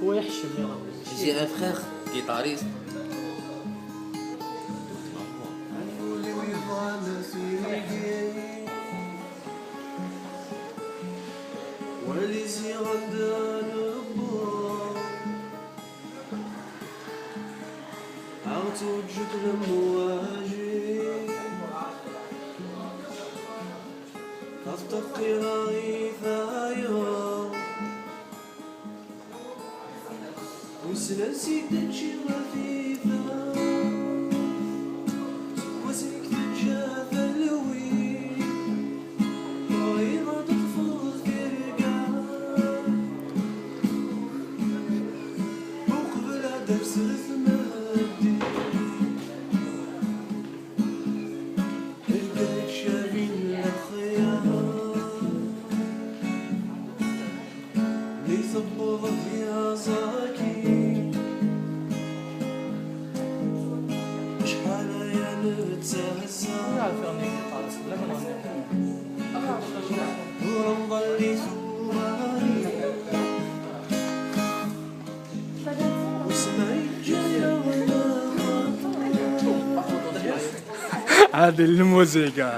هو يحشم يا ربي. J'ai un frère guitariste. والذي غدانا عطوجت المواجه أفتقي غيثايا وسلسي تنشي غثيثا وسيك تنشاف الوين وإذا تطفل ترقى وقبل درس الثمادي القلب شابين الخيار ليس بوضع فيها زاكي شحال يا نتسهسا ورمضلي ثواني وسمعي جاية وانا هذه الموسيقى